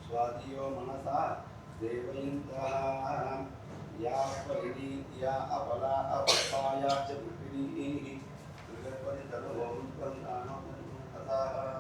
स्वादियो मनसा देवयन्तः या परिणीत्या अपला अपपाया च विपिनीः कृतपरितरुवंस्पन्दानो तथाः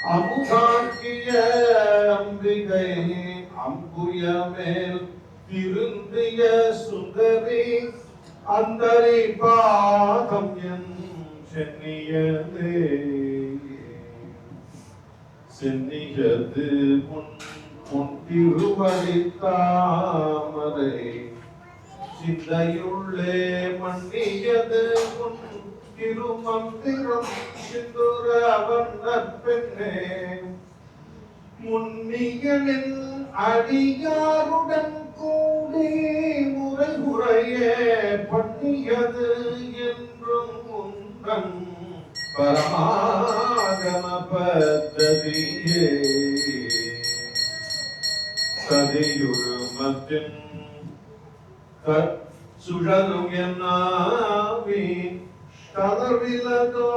அமுதாக்கிய அம்பிகை அம்புய மேல் திருந்திய சுந்தரி அந்தரி பாதம் என் சென்னியதே சென்னியது உன் திருவடி தாமரை சிந்தையுள்ளே மன்னியது உன் திருமந்திரம் சிந்துர வண்ணப் பெண்ணே முன்னியனின் அடியாருடன் கூடி முறை முறையே பண்ணியது என்றும் உந்தன் பரமாகம பத்ததியே சதியுருமத்தின் சுழலும் என்னாவி தளர்விலதோ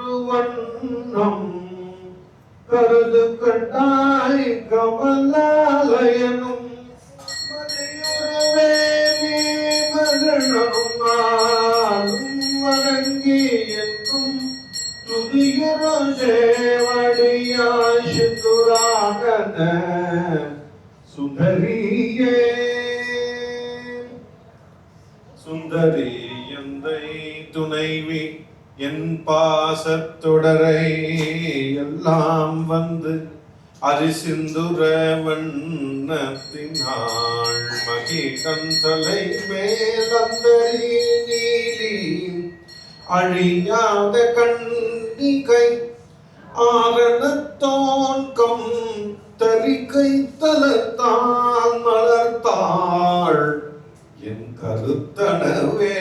கதியுருவண்ணம் கருது கண்டாய் கமலாலயனும் மதியுருவே நீ மகனும் நாளும் வணங்கி என்றும் துதியுரு சேவடியாய் சிந்துராகன சுந்தரியே சுந்தரி எந்தை துணைவி என் பாசத்தொடரை எல்லாம் வந்து அரிசிந்துர வண்ணத்தினாள் மகிழன் தலை மேலந்தரி நீலி அழியாத கண்ணிகை ஆரணத்தோன்கம் தரிக்கை தலத்தால் மலர்த்தாள் என் கருத்தனவே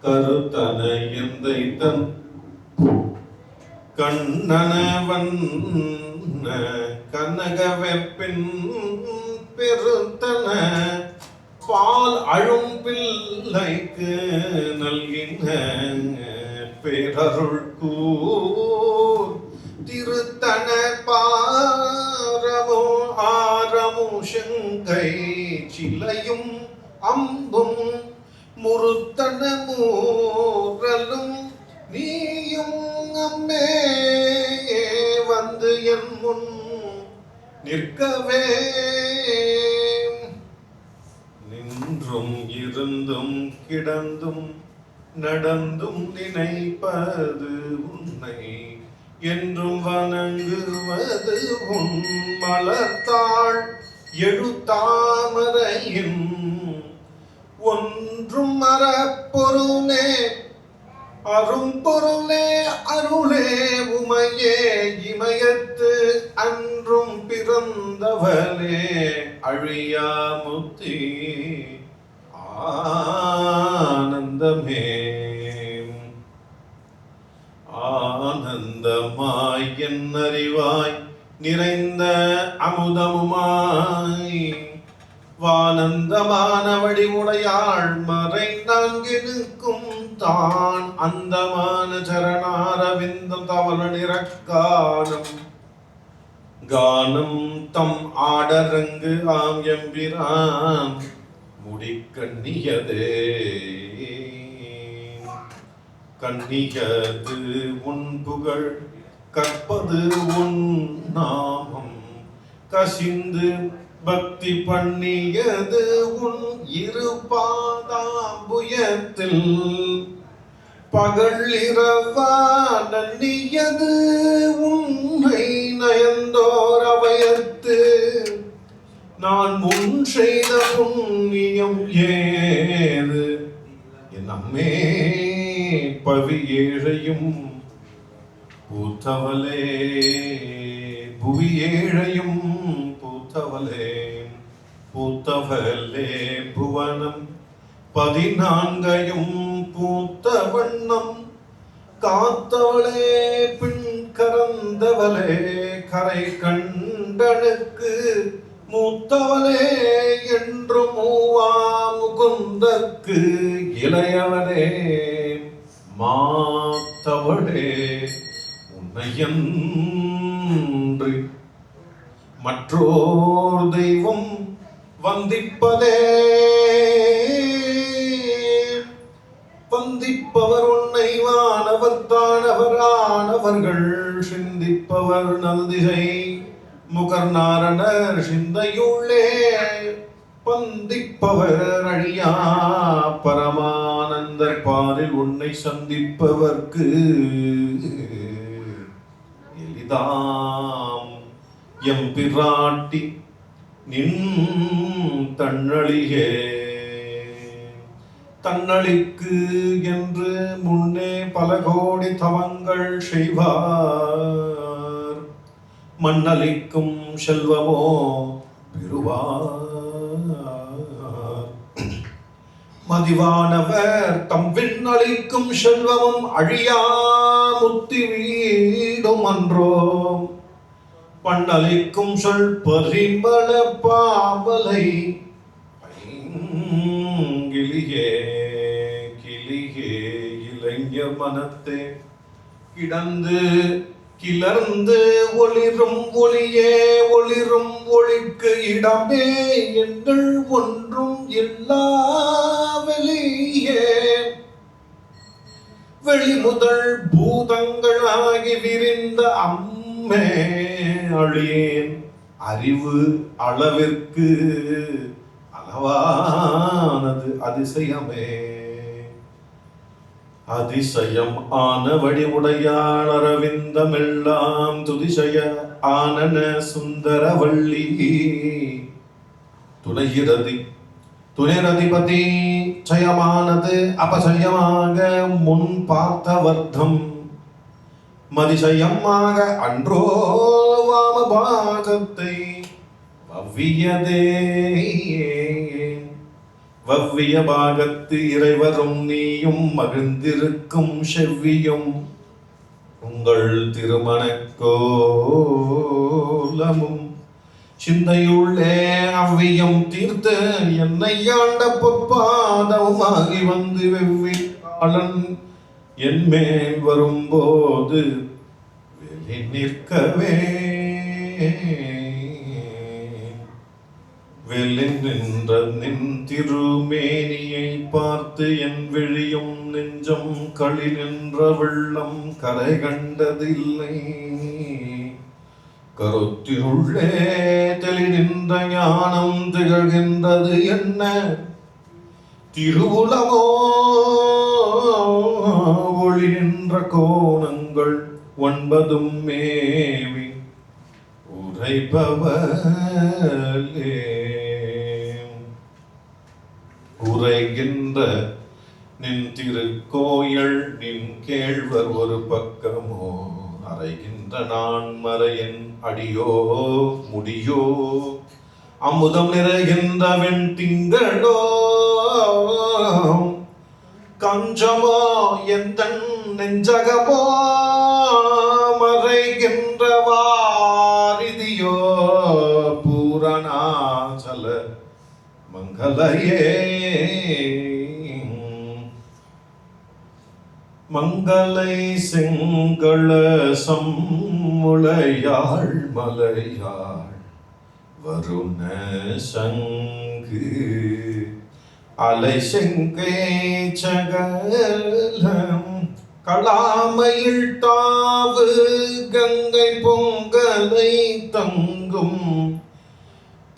கருத்தன எந்தை தன் கண்ணனவன் கனக வெப்பின் பெருத்தன பால் அழும் பிள்ளைக்கு நல்கின பேரருள் கூர் திருத்தன பாரமோ ஆரமும் செங்கை சிலையும் அம்பும் முருத்தன மூரலும் நீயும் அம்மே வந்து என் முன் நிற்கவே நின்றும் இருந்தும் கிடந்தும் நடந்தும் நினைப்பது உன்னை என்றும் வணங்குவது உன் மலர்த்தாள் எழுத்தாமரையின் ஒன்றும் மரப்பொருளே அரும்பொருளே அருளே உமையே இமயத்து அன்றும் பிறந்தவளே அழியாமுத்தி ஆனந்தமே ஆனந்தமாய் என் அறிவாய் நிறைந்த அமுதமுமாய் வானந்தமான வடிவுடையாள் மறை நான்கினுக்கும் தான் அந்தமான சரணாரவிந்தம் தவள நிறக்கானம் கானம் தம் ஆடரங்கு ஆம் எம்பிரான் முடிக்கண்ணியதே கண்ணியது உன் புகழ் கற்பது உன் நாமம் கசிந்து பக்தி பண்ணியது உன் இரு பாதாம்புயத்தில் பகல் இரவா நன்னியது உன்னை நயந்தோர் அவையத்து நான் முன் செய்த புண்ணியம் ஏது என் அம்மே பவி ஏழையும் பூத்தவளே புவி ஏழையும் பூத்தவளே பூத்தவளே புவனம் 14 பூத்த வண்ணம் காத்தவளே பின் கறந்தவளே கரை கண்டனுக்கு மூத்தவளே என்று மூவா முகுந்தற்கு இளையவளே மாத்தவளே உன்னையன்றி மற்றோர் தெய்வம் வந்திப்பதே வந்திப்பவர் உன்னை வானவர் தானவரானவர்கள் சிந்திப்பவர் நல்திசை முகர்நாரணர் சிந்தையுள்ளே பந்திப்பவர் அழியா பரமானந்தர் பாரில் உன்னை சந்திப்பவர்க்கு எளிதாம் எம்பிராட்டி நின் தன்னழியே. தன்னழிக்கு என்று முன்னே பல கோடி தவங்கள் செய்வார், மண்ணளிக்கும் செல்வமோ பெறுவார். மதிவானவர் தம் விண்ணளிக்கும் செல்வமும் அழியா முத்தி வீடும் அன்றோ. பண்ணளிக்கும் சொல் பரிமள பாவலை கிளியே கிளியே இளைஞ மனத்தே கிடந்து கிளர்ந்து ஒளிரும் ஒளியே ஒளிரும் ஒளிக்கு இடமே எங்கள் ஒன்றும் எல்லா வெளியே. வெளிமுதல் பூதங்களாகி விரிந்த அம்மே அழியேன் அறிவு அளவிற்கு அளவானது அதிசயமே. அதிசயம் ஆன வடிவுடையாள் அரவிந்தமெல்லாம் துதிசய ஆனன சுந்தரவள்ளி. துணைரதிபதி ஜயமானது அபசயமாக முன் பார்த்த வர்த்தம் மதிசயமாக அன்றோ வாமபாகத்தை வவ்வியதே. வவ்விய பாகத்து இறைவரும் நீயும் மகிழ்ந்திருக்கும் செவ்வியும் உங்கள் திருமணக் கோலமும் சிந்தையுள்ளே அவ்வியம் தீர்த்து என்னை ஆண்ட பொற்பாதமாகி வந்து வெவ்வி காலன் என் மேல் வரும்போது வெளி நிற்கவே. வெளி நின்ற நின் திருமேனியை பார்த்து என் விழியும் நெஞ்சம் களி நின்ற வெள்ளம் கரை கண்டதில்லை. கருத்தினுள்ளே தெளி நின்ற ஞானம் திகழ்கின்றது என்ன திருவுலமோ. ஒளி நின்ற கோணங்கள் ஒன்பதும் மேவி உரைப்பவளே. உரைகின்ற நின் திருக்கோயில் நின் கேழ்வர் ஒரு பக்கமோ அறைகின்ற நான் மறையன் அடியோ முடியோ. அமுதம் நிறைகின்ற வெண் திங்களோ கஞ்சமோ எந்தன் நெஞ்சகமோ மறைகின்ற வாரிதியோ பூரணாச்சல மங்களையே. மங்களை செங்கள சம்முளையாள் மலையாள் வருண சங்கு அலை செங்கை சகலம் களாமையில் தாவு கங்கை பொங்கலை தங்கும்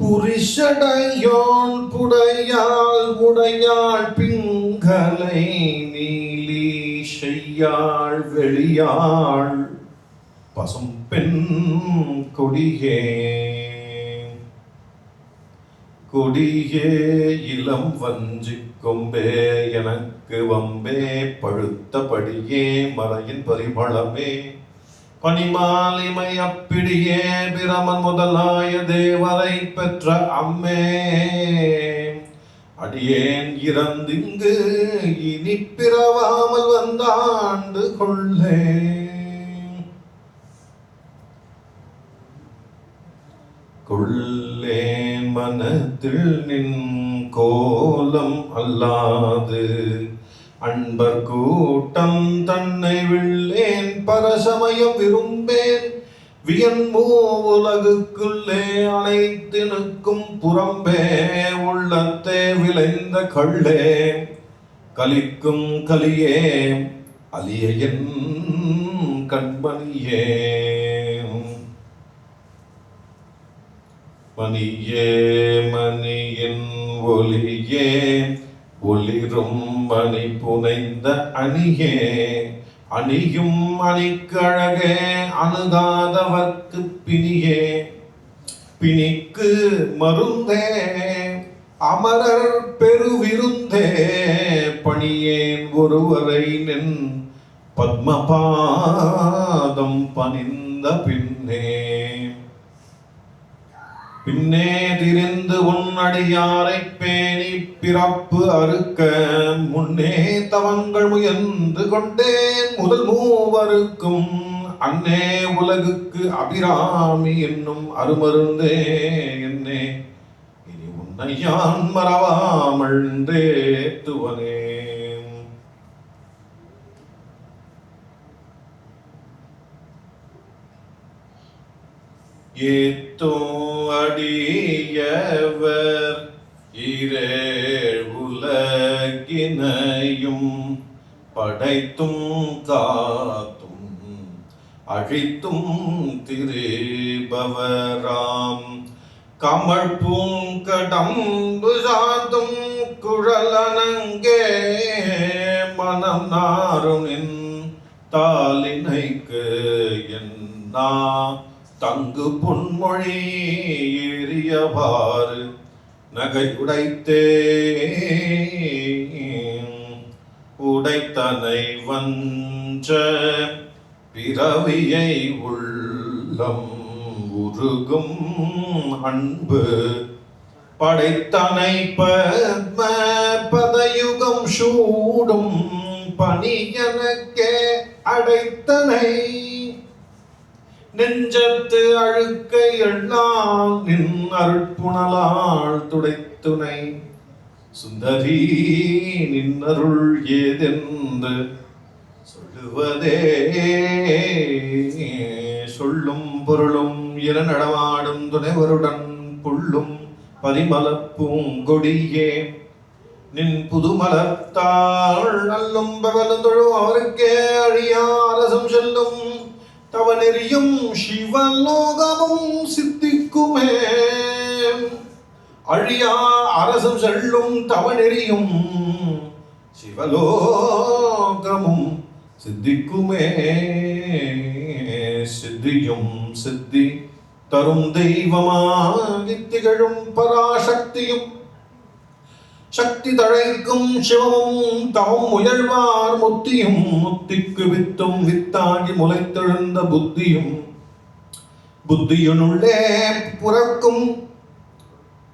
புரிஷடையோன் புடையாள் உடையாள் பிங்கலை நீலி செய்யாள் வெளியாள் பசும் பெண் கொடியே. கொடியே இளம் வஞ்சி கொம்பே எனக்கு வம்பே பழுத்தபடியே மலையின் பரிமளமே பனிமாலிமை அப்பிடியே பிரமன் முதலாய தேவரை பெற்ற அம்மே. அடியேன் இறந்திங்கு இனி பிறவாமல் வந்தாண்டு கொள்ளே. கொள்ளேன் மனத்தில் நின் கோலம் அல்லாது அன்பர் கூட்டம் தன்னை வில்லேன் பரசமயம் விரும்பேன் வியன்மூ உலகுக்குள்ளே அனைத்தினுக்கும் புறம்பே உள்ளத்தே விளைந்த கள்ளே கலிக்கும் கலியே அலிய என் கண்மணியே மணியே மணியின் ஒலியே ஒளிரும் மணி புனைந்த அணியே அணியும் அணிக்கழகே அணுகாதவர்க்கு பிணியே பிணிக்கு மருந்தே அமரர் பெருவிருந்தே பணியேன் ஒருவரை நின் பத்மபாதம் பணிந்த பின்னே பின்னே திரிந்து உன் அடியாரை பேணி பிறப்பு அறுக்க முன்னே தவங்கள் முயன்று கொண்டேன் முதல் மூவருக்கும் அன்னே உலகுக்கு அபிராமி என்னும் அருமருந்தே என்னே இனி உன்னை யான் மறவாமல் தேத்துவனே. ஏத்தோ அடியவர் உலகினையும் படைத்தும் காத்தும் அழித்தும் திரிபவராம் கமல் பூங்கடம்பு சாத்தும் குழலனங்கே மனம் நாருணின் தாளினைக்கு என்னா தங்கு பொன்மொழி ஏறியவாறு நகை உடைத்தே உடைத்தனை வஞ்ச பிறவியை உள்ளம் உருகும் அன்பு படைத்தனை பத்ம பதயுகம் சூடும் பணியனக்கே அடைத்தனை நெஞ்சத்து அழுக்கை எல்லாம் நின் அருட்புணலால் துடைத்துணை சுந்தரி நின்னருள் ஏதென்று சொல்லுவதே சொல்லும் பொருளும் என நடமாடும் துணைவருடன் புள்ளும் பரிமளப் பூங்கொடியே நின் புதுமலத்தாள் அல்லும் பகலும் தொழும் அவருக்கே அழியா அரசும் செல்லும் தவநெறியும் சிவலோகமும் சித்திக்குமே அழியா அரசும் செல்லும் தவநெறியும் சிவலோகமும் சித்திக்குமே சித்தியும் சித்தி தரும் தெய்வமாகி திகழும் பராசக்தியும் சக்தி தழைக்கும் சிவமும் தவம் முயல்வார் முத்தியும் முத்திக்கு வித்தும் வித்தாகி முளைத்தெழுந்த புத்தியும் புத்தியினுள்ளே புறக்கும்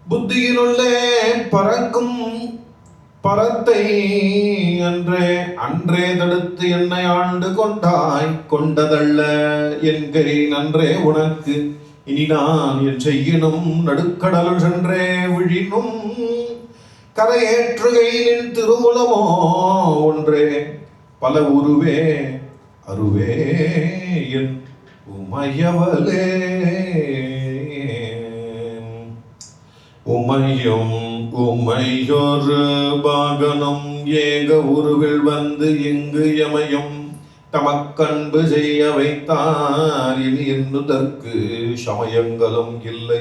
புத்தியினுள்ளே பறக்கும் பரத்தை அன்றே அன்றே தடுத்து என்னை ஆண்டு கொண்டாய் கொண்டதல்ல என் கை நன்றே உனக்கு இனி நான் என் செய்யினும் நடுக்கடலுள் சென்றே விழினும் கரையேற்றுகையின் திருமுலமோ ஒன்றே பல உருவே அருவே என் உமையவளே உமையும் உமையொரு பாகனும் ஏக உருவில் வந்து எங்கு எமையும் தமக்கன்பு செய்ய வைத்தார் இனி என்னுதற்கு சமயங்களும் இல்லை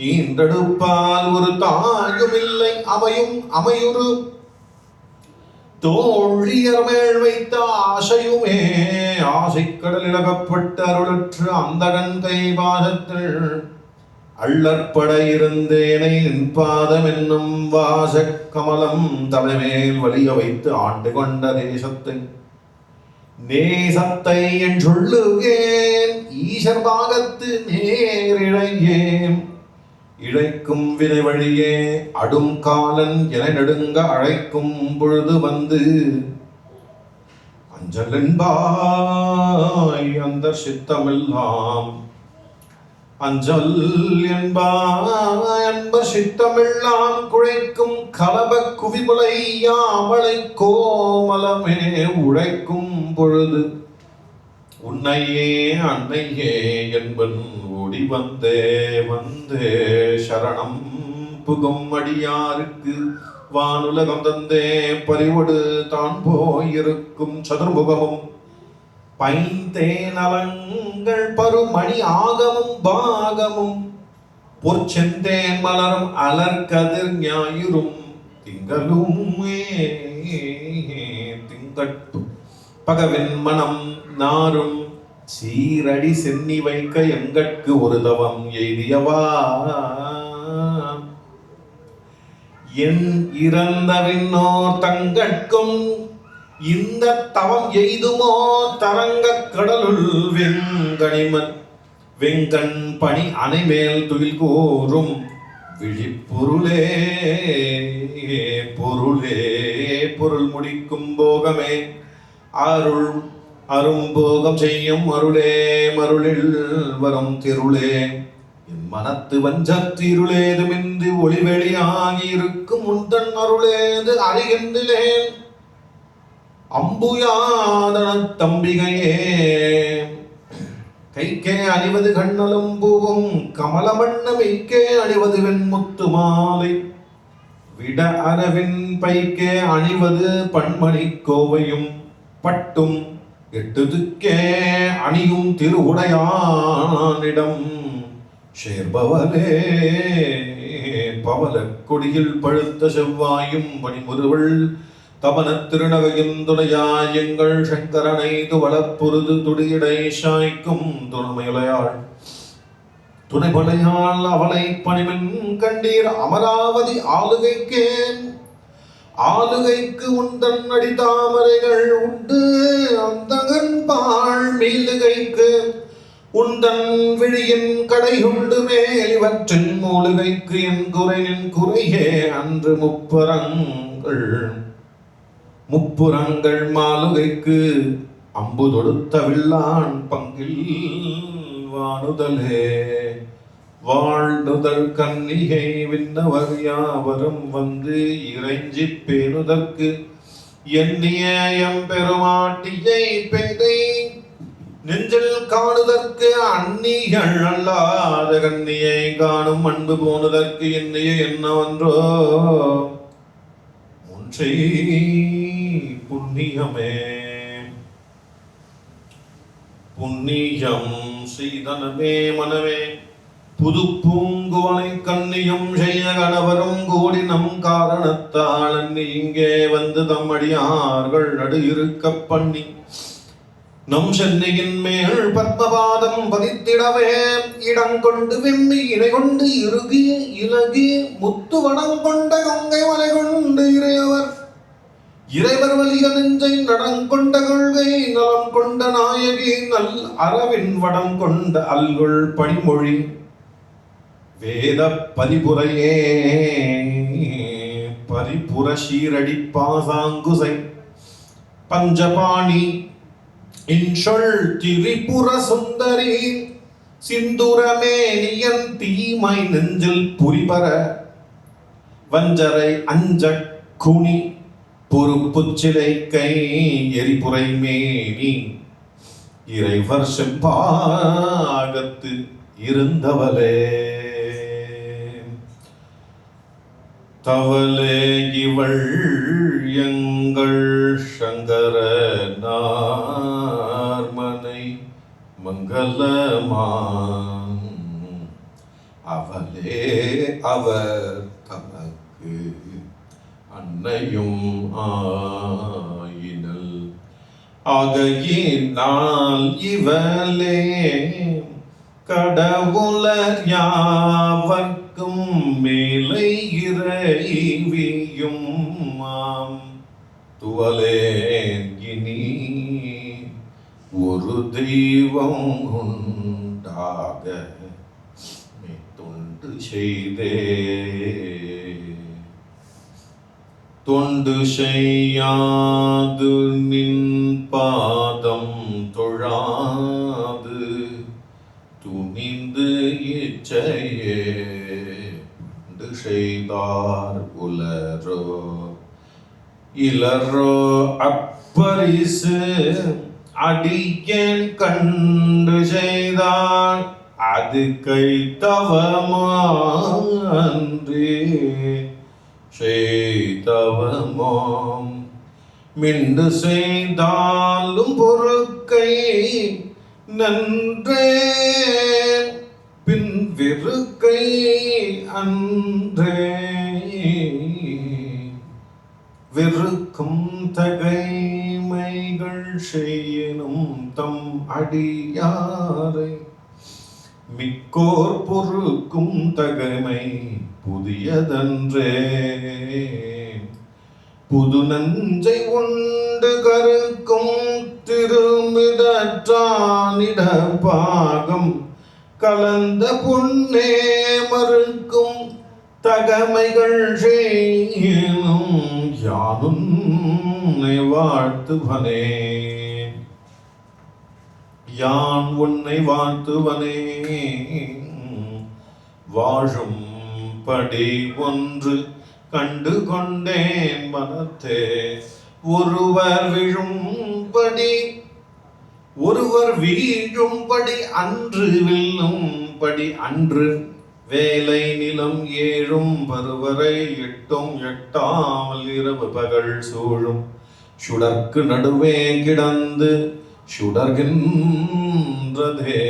ஈன்றெடுப்பால் ஒரு தாயும் இல்லை அமையும் அமையுறு தோழியர் மேல் வைத்த ஆசையுமே ஆசைக்கடலில் அகப்பட்டு அருளற்று அந்தகன் கை பாசத்தில் அள்ளற்பட இருந்தேனை நின்பாதம் என்னும் வாசக் கமலம் தலைமேல் வலிய வைத்து ஆண்டு கொண்ட தேசத்தை நேசத்தை என் சொல்லுகேன் ஈசர் பாகத்து நேரிழையேன் இழைக்கும் வினை வழியே அடும் காலன் என நெடுங்க அழைக்கும் பொழுது வந்து அஞ்சலென்பாய் அந்த சித்தமெல்லாம் அஞ்சல் என்பாய் அன்ப சித்தமெல்லாம் குழைக்கும் கலப குவிமுலை யாமலை கோமலமே உழைக்கும் பொழுது உன்னையே அன்னையே என்பன் ஓடி வந்தே வந்தே சரணம் உட்புகும் அடியாருக்கு வானுலகம் தந்தே பறிவொடு தான் போயிருக்கும் சதுர்முகமும் பைந்தே நலங்கள் பருமணி ஆகமும் பாகமும் பொற்செந்தேன் மலரும் அலர்கதிர் ஞாயிறும் திங்களும் திங்கட்பு பகவின் மனம் நாரும் சீரடி சென்னி வைக்க எங்கட்கு ஒரு தவம் எய்தியவா என் இறந்தவின்னோர் தங்கட்கும் இந்த தவம் எய்துமோ தரங்க கடலுள் வெங்கண் பணி அணைமேல் துயில் கூறும் விழிப்பொருளே பொருளே பொருள் முடிக்கும் போகமே அருள் அரும்போகம் செய்யும் அருளே மருளில் வரும் திருளே என் மனத்து வஞ்சத்திருளேதுமின்றி ஒளிவெளியாகி இருக்கும் உந்தன் அருளேது அறிகின்றேன் அம்புயாதன தம்பிகையே கைக்கே அணிவது கண்ணலும் பூவும் கமலமண்ண மெய்க்கே அணிவது வெண்முத்து மாலை விட அரவின் பைக்கே அணிவது பண்மணி கோவையும் பட்டும் எட்டுதுக்கே அணியும் திருவுடையானிடம் சேர்பவலே பவல கொடியில் பழுத்த செவ்வாயும் பனிமுறுவள் தவன திருநகையும் துணையாய் எங்கள் சங்கரனை துவளப்புறுது துடியடை சாய்க்கும் துணைமலையாள் துணைபலையாள் அவளை பணிமின் கண்டீர் அமராவதி ஆளுகைக்கு உந்தன் அடி தாமரைகள் உண்டு அந்தகன் பால் மீளுகைக்கு உந்தன் விழியின் கடை உண்டு மேல் இவற்றின் மூலுகைக்கு என் குறையே அன்று முப்புறங்கள் மாலுகைக்கு அம்பு தொடுத்த வில்லான் பங்கில் வானுதலே வாழ்நுதல் கன்னிகை விண்ணவர் யாவரும் வந்து இறைஞ்சி பேணுதற்கு எண்ணிய எம்பெருமாட்டியை பேதை நெஞ்சில் காணுதற்கு அந்நிகள் அல்லாத கண்ணியை காணும் அன்பு போனுதற்கு எண்ணிய என்னவென்றோ முன்றை புண்ணியமே புண்ணியம் செய்தனமே மனமே புது பூங்குவனை கண்ணியும் செய்ய கணவரும் கூடி நம் காரணத்தால் இங்கே வந்து தம்மடியார்கள் நடு இருக்க பண்ணி நம் சென்னையின் மேல் பத்மபாதம் பதித்திடவே இடங்கொண்டு வெம்மி இணை கொண்டு இறுகி இலகி முத்து வனம் கொண்ட கங்கை மலை கொண்டு இறைவர் வலிய நெஞ்சை நடங்கொண்ட கொள்கை நலம் கொண்ட நாயகி நல் அரவின் வடம் கொண்ட அல்குள் பணிமொழி வேத பரிபுரையே பரிபுர சீரடி பாசாங்குசை பஞ்சபாணி இன்சொல் திரிபுர சுந்தரி சிந்துரமேனியன் தீமை நெஞ்சில் புரிபர வஞ்சரை அஞ்ச குனி பொறுப்புச்சிலை கை எரிபுரை மேனி இறைவர் செம்பாகத்து இருந்தவளே தவளே இவள் எங்கள் சங்கர நார்மனை மங்களமான் அவளே அவர் தமக்கு அன்னையும் ஆயினல் ஆகையினால் இவளே கடவுளர் யாவர்க்கும் மேலை இறைவியும் மாம் துவலேன் இனி ஒரு தெய்வம் உண்டாக தொண்டு செய்தே தொண்டு செய்யாது நின் பாதம் தொழாது துணிந்து இச்சையே தொண்டு செய்தார் உலரோ இளரோ அப்பரிசு அடியேன் கண்டு செய்தார் அது கைத்தவமான்றே செய்தவமாம் மிண்டு செய்தாலும் பொறுக்கை நன்றே பின் வெறுக்கை அன்றே வெறுக்கும் தகைமைகள் செய்யணும் தம் அடியாரை மிக்கோர் பொறுக்கும் தகைமை புதியதன்றே புது நஞ்சை உண்டு கருக்கும் திருமிடற்றானிட பாகம் கலந்த பொன்னே மறுக்கும் தகமைகள் செய்யணும் யானுன்னை வாழ்த்துவனே யான் உன்னை வாழ்த்துவனே வாழும் படி ஒன்று கண்டு கொண்டேன் மனத்தே ஒருவர் வீழும்படி அன்று வில்லும்படி அன்று வேலை நிலம் ஏழும் பருவரை எட்டும் எட்டாமல் இரவு பகல் சூழும் சுடர்க்கு நடுவே கிடந்து சுடர்கின்றதே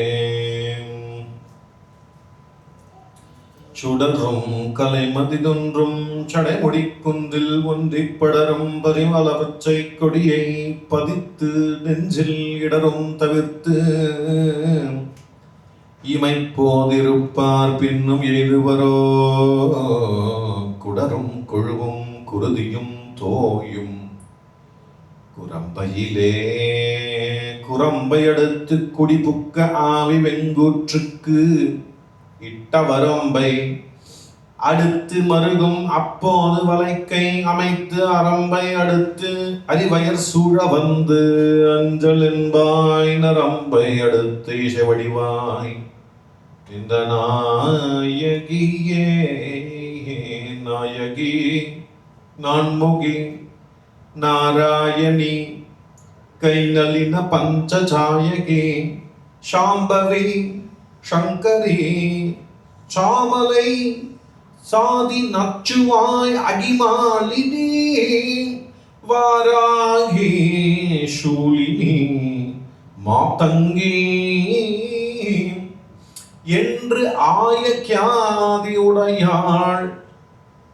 சுடரும் கலைமதிதொன்றும் சடைமுடி குன்றில் ஒன்றிப் படரும் பரிமள பச்சை கொடியை பதித்து நெஞ்சில் இடரும் தவிர்த்து இமைப்போதிருப்பார் பின்னும் எய்துவரோ குடரும் கொழுவும் குருதியும் தோயும் குரம்பையிலே குரம்பை அடுத்து குடிபுக்க ஆவி வெங்கூற்றுக்கு இட்ட வரம்பை அடுத்து மருகும் அப்போது வலைக்கை அமைத்து அரம்பை அடுத்து அறிவயர் சூழ வந்து அஞ்சல் என்பாய் நரம்பை அடுத்து இசைவடிவாய் இந்த நாயகியே நாயகி நான்முகி நாராயணி கைநலின பஞ்சசாயகி சாம்பவி சங்கரி சாமலை சாதி நச்சுவாய் அகிமாலினி வாராகி சூலினி மாதங்கி என்று ஆய கியாதியுடையாள்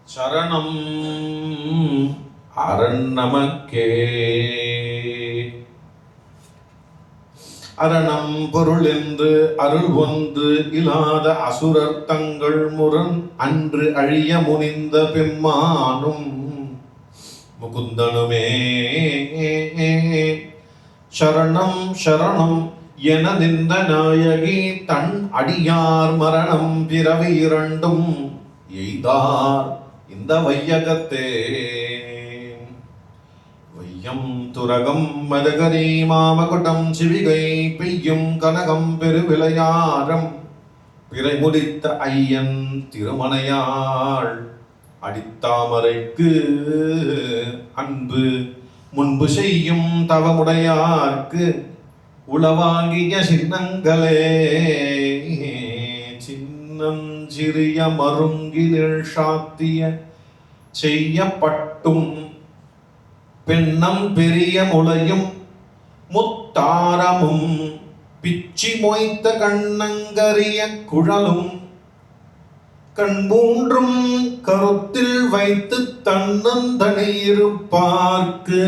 சரணம் அரண் நமக்கே. அரணம் பொருள் என்று அருள் ஒன்று இல்லாத அசுரர் தங்கள் முரண் அன்று அழிய முனிந்த பெம்மானும் முகுந்தனுமே சரணம் சரணம் என நின்ற நாயகி தன் அடியார் மரணம் பிறவி இரண்டும் எய்தார் இந்த வையகத்தே. வையம் துரகம் மதகரி மாமகுடம் சிவிகை பெய்யும் கனகம் பெருவிளையாரம் பிறை முடித்த ஐயன் திருமணையாள் அடித்தாமரைக்கு அன்பு முன்பு செய்யும் தவமுடையார்க்கு உளவாங்கிய சின்னங்களே சின்னஞ்சிறிய மருங்கினில் சாத்திய செய்யப்பட்டும் பெண்ணம் பெரிய முளையும் முத்தாரமும் பிச்சி மொய்த்த கண்ணங்கரிய குழலும் கண் மூன்றும் கருத்தில் வைத்து தன்னந்தனை இருப்பார்க்கு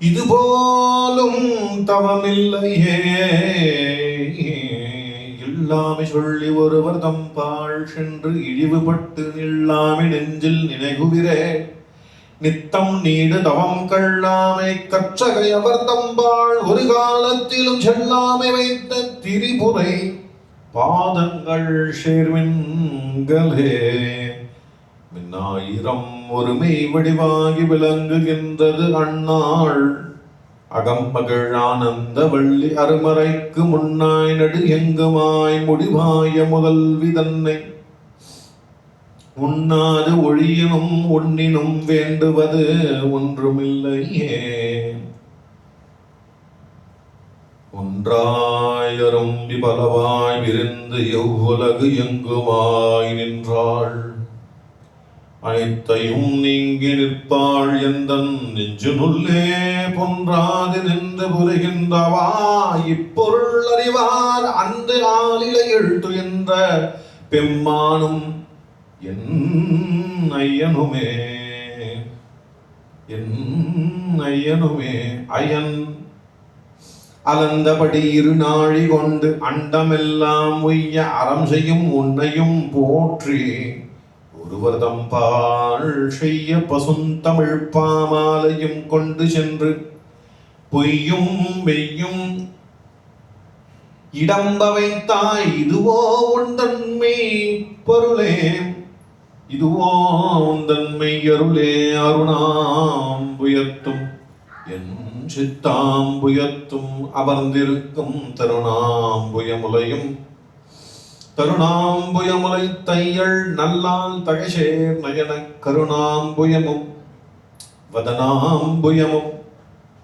இதுபோலும் தவமில்லையே. இல்லாமை சொல்லி ஒருவர் தம்பாள் சென்று இழிவுபட்டு நில்லாமை நெஞ்சில் நினைகுவிரே நித்தம் நீடு தவம் கள்ளாமை கற்றகை அவர் தம்பாள் ஒரு காலத்திலும் செல்லாமை வைத்த திரிபுரை பாதங்கள் சேர்வின்களே. மின்னாயிரம் ஒருமை வடிவாகி விளங்குகின்றது அண்ணாள் அகம்மகள் ஆனந்த வள்ளி அருமறைக்கு முன்னாய் நடு எங்குமாய் முடிவாய முதல்வி தன்னை உண்ணாது ஒழியினும் உண்ணினும் வேண்டுவது ஒன்றுமில்லையே. ஒன்றாயரும் விபலவாய் விரிந்து எவ்வுலகு எங்குமாய் நின்றாள். அனைத்தையும் நீங்கி நிற்பாள் எந்தன் நெஞ்சினுள்ளே பொன்றாது நின்று புரிகின்றவா இப்பொருள் அறிவார் அந்த ஆளிலையில் துயன்ற பெம்மானும் என் ஐயனுமே அயன் அலந்தபடி இருநாழி கொண்டு அண்டமெல்லாம் உய்ய அறம் செய்யும் உன்னையும் போற்றி ஒருவர் தம்பால் செய்ய பசுந்தமிழ் பாமாலையும் கொண்டு சென்று பொய்யும் மெய்யும் இடம்ப வைத்தாய் இதுவோ உந்தன்மை பொருளே இதுவோ உந்தன்மை அருளே அருணாம்புயத்தும் என் சித்தாம்புயத்தும் அமர்ந்திருக்கும் தருணாம்புயமுலை தையள் நல்லால் தகைசேர் நயன கருணாம்புயமும் வதனாம்புயமும்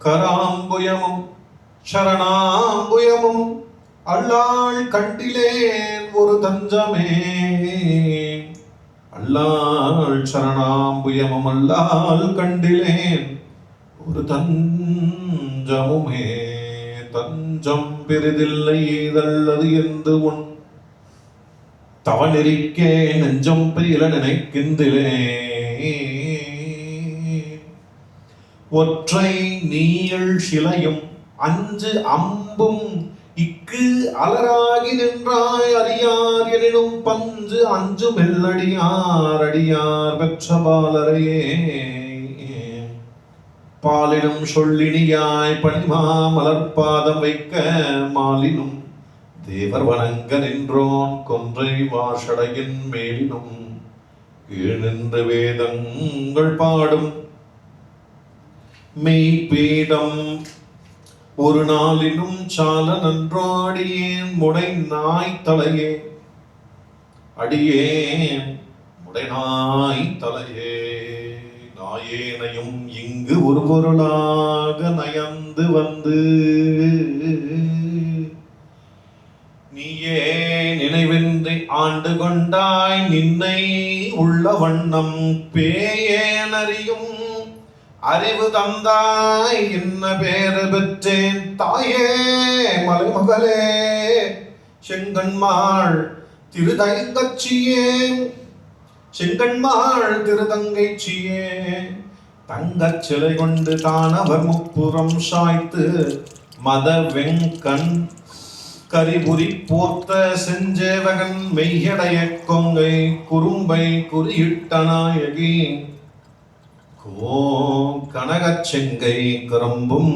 கராம்புயமும் சரணாம்புயமும் அல்லாள் கண்டிலேன் ஒரு தஞ்சமே அல்லாள் சரணாம்புயமும் அல்லாள் கண்டிலேன் ஒரு தஞ்சமுமே தஞ்சம் பெரிதில்லை ஏதல்லது என்று உன் தவநெறிக்கே நெஞ்சம் பெரியல நினைக்கின்றே ஒற்றை நீள் சிலையும் அஞ்சு அம்பும் இக்கு அலராகி நின்றாய் அறியார் எனினும் பஞ்சு அஞ்சு மெல்லடியார் அடியார் பெற்ற பாலரையே பாலினும் சொல்லினியாய் பணிமா மலர்பாதம் வைக்க மாலினும் தேவர் வணங்க நின்றோன் கொன்றை வாசடையின் மேலினும் கீழ் நின்று வேதங்கள் பாடும் மெய்பீடம் ஒரு நாளினும் சால நன்றாடியேன் முடை நாய் தலையே அடியேன் முடை நாய் தலையே நாயேனையும் இங்கு ஒரு பொருளாக நயந்து வந்து நீயே நினைவின்றி ஆண்டு கொண்டாய் நின்னை உள்ள வண்ணம் பேயேனறியும் அறிவு தந்தாய் என்ன பேரு பெற்றேன் தாயே மலைமகளே செங்கண்மாள் திருதங்கச்சியே செங்கண்மாள் திருதங்கைச்சியே தங்கச் சிலை கொண்டு தானவர் முப்புறம் சாய்த்து மத வெங்கண் கரிபுரி போர்த்த செஞ்சேவகன் மெய்யடைய கொங்கை குறும்பை குறியிட்ட நாயகி கனகச் செங்கை கரும்பும்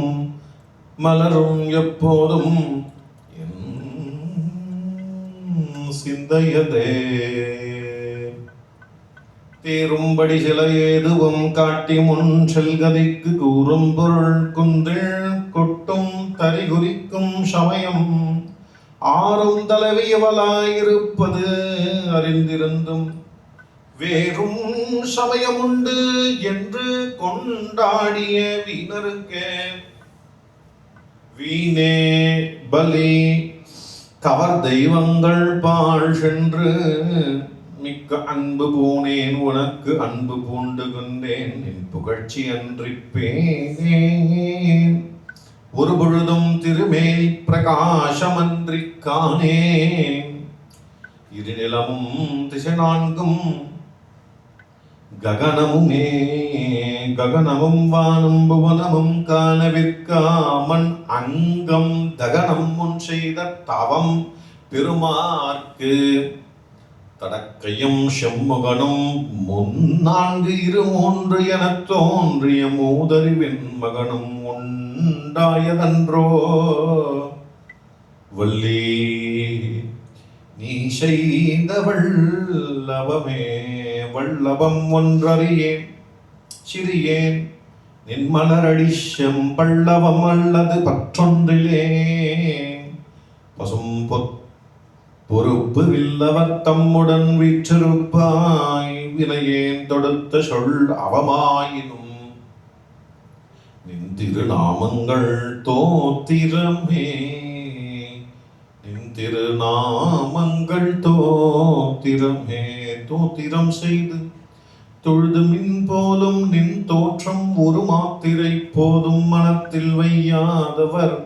மலரும் எப்போதும் சிந்தையதே தேரும்படி சில ஏதுவும் காட்டி முன் செல்கதைக்கு கூறும் பொருள் குன்றில் கொட்டும் தரிகுறிக்கும் சமயம் ஆறும் தலைவியவளாயிருப்பது அறிந்திருந்தும் வேறும் சமயமுண்டு என்று கொண்டாடிய வீணருக்கே வீணே பலி கவர் தெய்வங்கள் பாழ் சென்று மிக்க அன்பு பூனேன் உனக்கு அன்பு பூண்டு கொண்டேன் என் புகழ்ச்சி அன்றிப்பேன் ஒரு பொழுதும் திருமேனி பிரகாசமன்றி காணேன் இருநிலமும் திசை நான்கும் ககனமுமே ககனமும் வானும் புவனமும் காணவிற்காமன் அங்கம் தகனம் முன் செய்த தவம் பெருமார்க்கு தடக்கையும் செம்முகனும் முன்னான்கு இருமூன்று எனத் தோன்றிய மூதறிவின் மகனும் உண்டாயதன்றோ வள்ளி நீ செய்த வல்லபமே வல்லபம் ஒன்றறியேன் சிறியேன் நின் மலரடி செம்பள்ளவம் அல்லது பற்றொன்றிலே பசும் பொறுப்பு வில்லவர் தம்முடன் வீற்றிருப்பாய் வினையேன் தொடுத்த சொல் அவமாயினும் நின் திருநாமங்கள் தோத்திரமே, நின் திருநாமங்கள் தோத்திரமே. தோத்திரம் செய்து தொழுது மின் போலும் நின் தோற்றம் ஒரு மாத்திரை போதும். மனத்தில் வையாதவர்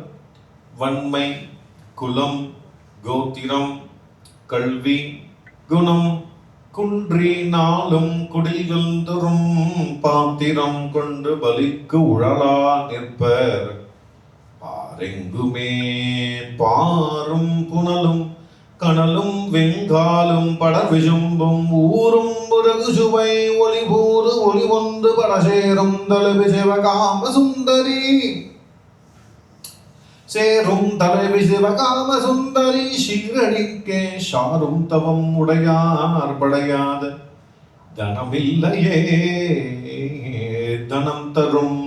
வன்மை குலம் கோத்திரம் கல்வி குணம் குன்றி நாளும் குடிகள் தரும் பாத்திரம் கொண்டு பலிக்கு உழலா நிற்பர். பாரெங்குமே பாரும் புனலும் கனலும் வெங்காலும் படர் விசும்பும் ஊரும் உலகு சுவை ஒளிபூறு ஒளி ஒன்று படசேரும் தலைவி சிவகாம சுந்தரி சேரும் தலைவி சிவகாம சுந்தரி. சீரடிக்கே சாரும் தவம் உடையார் படையாத தனமில்லையே. தனம் தரும்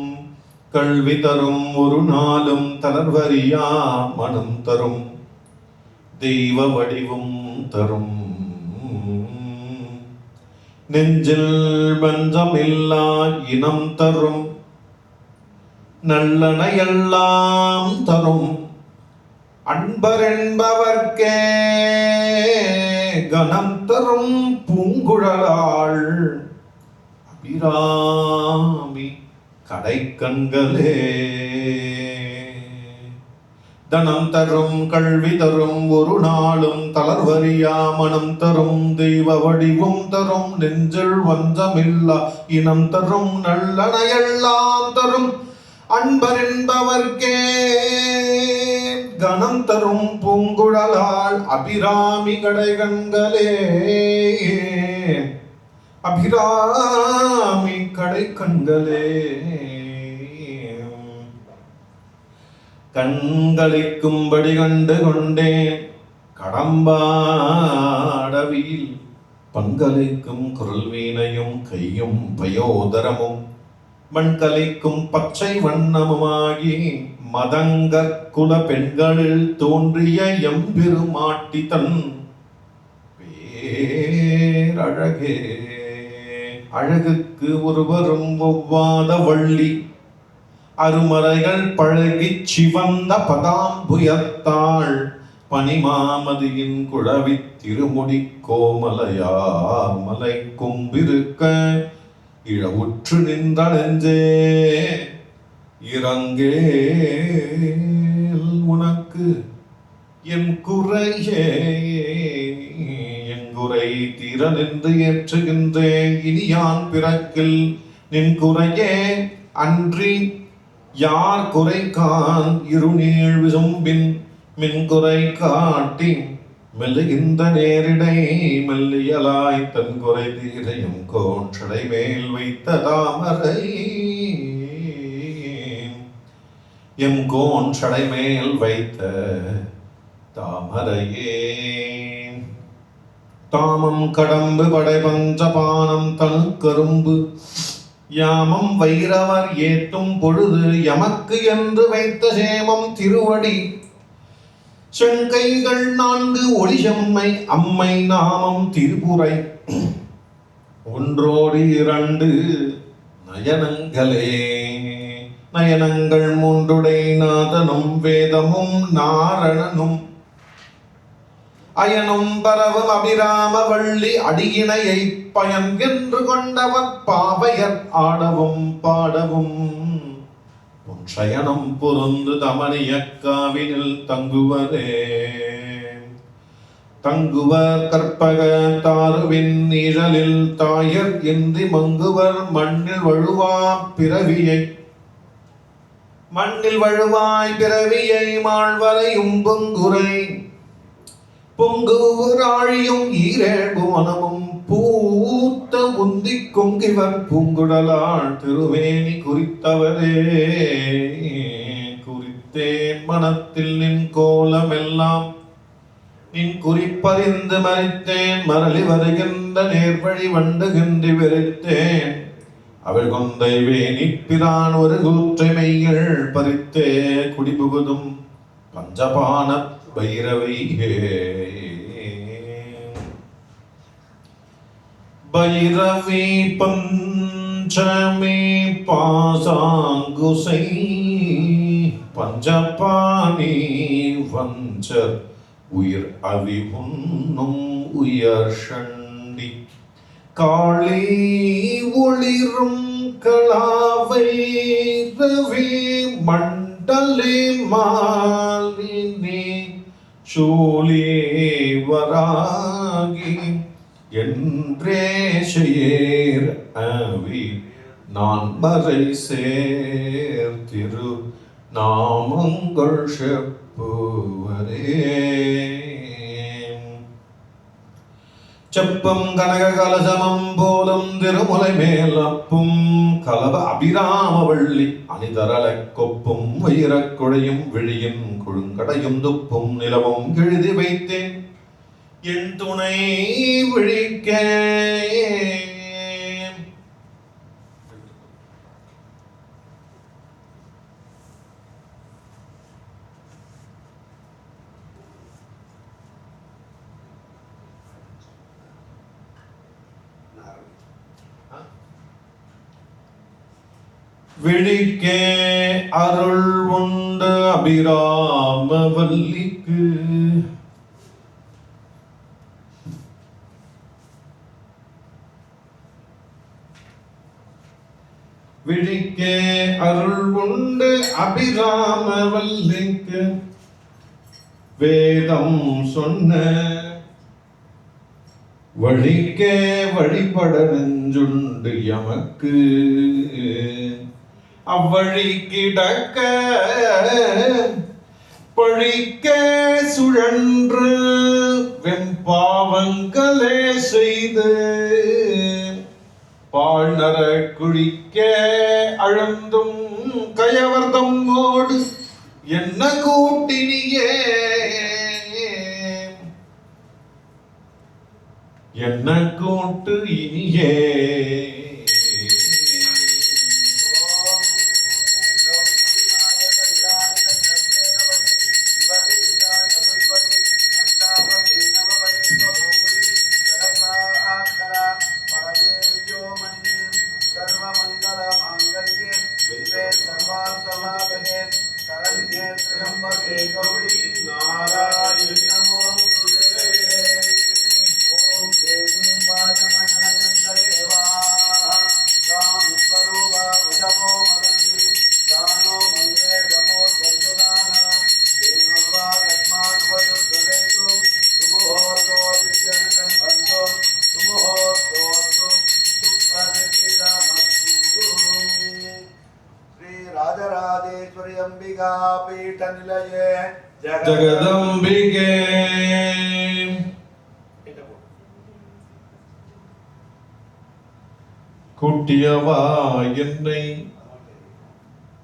கல்வி தரும் ஒரு நாளும் தளர்வறியா மனம் தரும் தெய்வ வடிவும் தரும். நெஞ்சில் பஞ்சமில்லா இனம் தரும் நல்லனையெல்லாம் தரும். அன்பரென்பவர்க்கே கனம் தரும் பூங்குழலாள் அபிராமி கடைக்கண்களே. தனம் தரும் கல்வி தரும் ஒரு நாளும் தளர்வறியா மனம் தரும் தெய்வ வடிவும் தரும். நெஞ்சில் வஞ்சமில்லா இனம் தரும் நல்லனையெல்லாம் தரும். அன்பரென்பவர்க்கே கனம் தரும் பூங்குழலாள் அபிராமி கடைக்கண்களே. அபிராமி கடைக்கண்களே. கண்களிக்கும்படி கண்டு கொண்டேன் கடம்பாடவியில் பண்கலைக்கும் குரல் வீணையும் கையும் பயோதரமும் மண்கலைக்கும் பச்சை வண்ணமுமாகி மதங்கற்குல பெண்களில் தோன்றிய எம்பெருமாட்டி தன் பேரழகே. அழகுக்கு ஒருவரும் ஒவ்வாத வள்ளி அருமறைகள் பழகிச் சிவந்த பதாம்புயத்தாள் பனிமாமதியின் குழவி திருமுடி கோமலையார் மலை கொம்பிருக்க இழவுற்று நின்ற நெஞ்சே இறங்கே உனக்கு என் குறையே எங்குறை தீர நின்று ஏற்றுகின்றேன். இனி யான் பிறக்கில் நின் குறையே அன்றி யார் குறைக்கான் இருநீழ் விசும்பின் மின்குறை காட்டி மெல்லுகின்ற நேரிடை மெல்லியலாய் தன் குறை தீரையும் கோன்றடை மேல் வைத்த தாமரை எம் கோன்றடை மேல் வைத்த தாமரையே. தாமம் கடம்பு படை பஞ்சபானம் தனு கரும்பு யாமம் வைரவர் ஏத்தும் பொழுது எமக்கு என்று வைத்த சேமம் திருவடி செங்கைகள் 4 ஒளி செம்மை அம்மை நாமம் திருப்புரை ஒன்றோடு 2 நயனங்களே. நயனங்கள் 3 நாதனும் வேதமும் நாரணனும் அயனும் பரவும் அபிராம வள்ளி அடியினையை பயன் என்று கொண்டவர் பாவையர் ஆடவும் பாடவும் சயனம் பொருந்து தமனிய காவினில் தங்குவரே. தங்குவர் கற்பக தாருவின் நிழலில் தாயர் இன்றி மங்குவர் மண்ணில் வழுவா பிறவியை மாழ்வரையும் பொங்குரை பொங்குராழியும் ஈரேழ்பு மனமும் பூத்த உந்தி கொங்கிவர் பூங்குழலாள் திருவேணி குறித்தவரே. குறித்தேன் மனத்தில் நின் கோலமெல்லாம் நின் குறிப்பறிந்து மறித்தேன். மரளி வருகின்ற நேர்வழி வண்டுகின்றி வெறித்தேன். அவள் கொந்தை வேணிப்பிரான் ஒரு கூற்றை மெய்கள் பறித்தே குடிபுகுதும் பஞ்சபான பைரவையே. பைரவி பஞ்சபான பஞ்சமே பாசாங்குசை பஞ்சபாணி வஞ்சர் உயிர் அவி உண்ணும் உயர் சண்டி காளி ஒளிரும் களாவை ரவி மண்டலே மாலினி சூலே வராகி என்றே செய்யேர் அவி நான் மறை சேர் திரு நாமங்கள் செப்புவரே. செப்பம் கனக கலசமம் போலும் திருமுலை மேல் அப்பும் கலவ அபிராமவள்ளி அணிதரல கொப்பும் வைரக் கொடையும் விழியும் குழுங்கடையும் துப்பும் நிலவும் எழுதி வைத்தேன் என் துணை விழிக்க. விழிக்கே அருள் உண்டு அபிராமவல்லிக்கு விழிக்கே அருள் உண்டு அபிராமவல்லிக்கு வேதம் சொன்ன வழிக்கே வழிபட நெஞ்சுண்டு எமக்கு அவ்வழி கிடக்க பழிக்க சுழன்று வெம்பாவங்களே செய்து பாழ்நர குழிக்க அழுந்தும் கயவர்தம் மோடு என்ன கூட்டினியே என்ன கூட்டு இனியே. राजराजेश्वरी अंबिका पीठ निलये जगदंबिके கூட்டியவா என்னை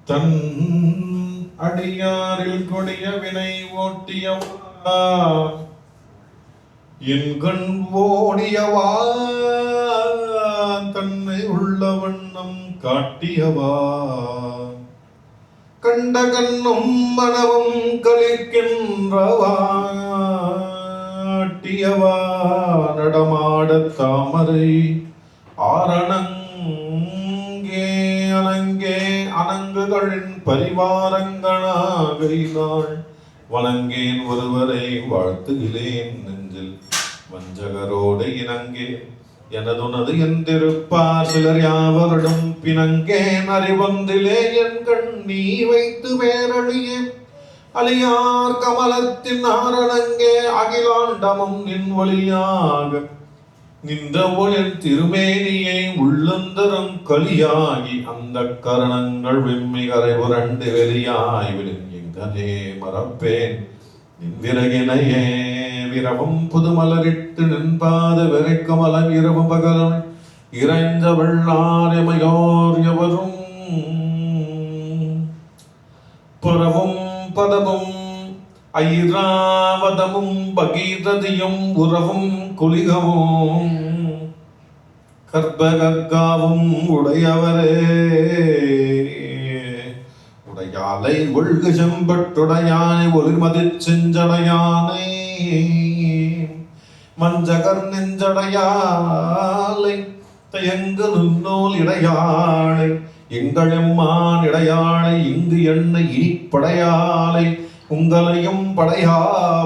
தன் அடியாரில் கொடிய வினை ஓட்டியவா என் கண் ஓடியவா தன்னை உள்ள வண்ணம் காட்டியவா கண்ட கண்ணும் மனமும் கலிக்கின்றவா ஆட்டியவா நடமாட தாமரை ஆரணங்கே அனங்கே அனங்குகளின் பரிவாரங்களாகையினாள் வணங்கேன் ஒருவரை வாழ்த்துகிறேன் நெஞ்சில் வஞ்சகரோடு இணங்கே எனதுனது என்றிருப்பார் சிலர் யாவரிடம் பிணங்கேன் அறிவொன்றிலே என் கண் நீ வைத்து பேரழியே அலியார் கமலத்தின் ஆரணங்கே அகிலாண்டமும் நின் ஒளியாக நின்ற ஒளிர் திருமேனியை உள்ளந்தரும் கலியாகி அந்த கரணங்கள் வெம்மி கரை புரண்டு வெளியாய் விழுங்கனே மறப்பேன் நின் விறகினையே விரவும் புதுமலரிட்டு நின்பாத விரைக்கமலம் இரவு பகலும் இறைந்த வெள்ளாரிமையோர் எவரும் புறவும் பதமும் ஐராவதமும் பகீரதியும் உறவும் குலிகமும் கர்ப்பகர்காவும் உடையவரே உடையாலை ஒழுகு செம்பட்டுடையானை ஒளிர்மதிச் செஞ்சடையானை மஞ்சகர் நெஞ்சடையாலை தயங்கு நுண்ணோல் இடையாளை எங்களெம்மான் இடையாளை இங்கு என்னை இனிப்படையாளை உங்களையும் படையா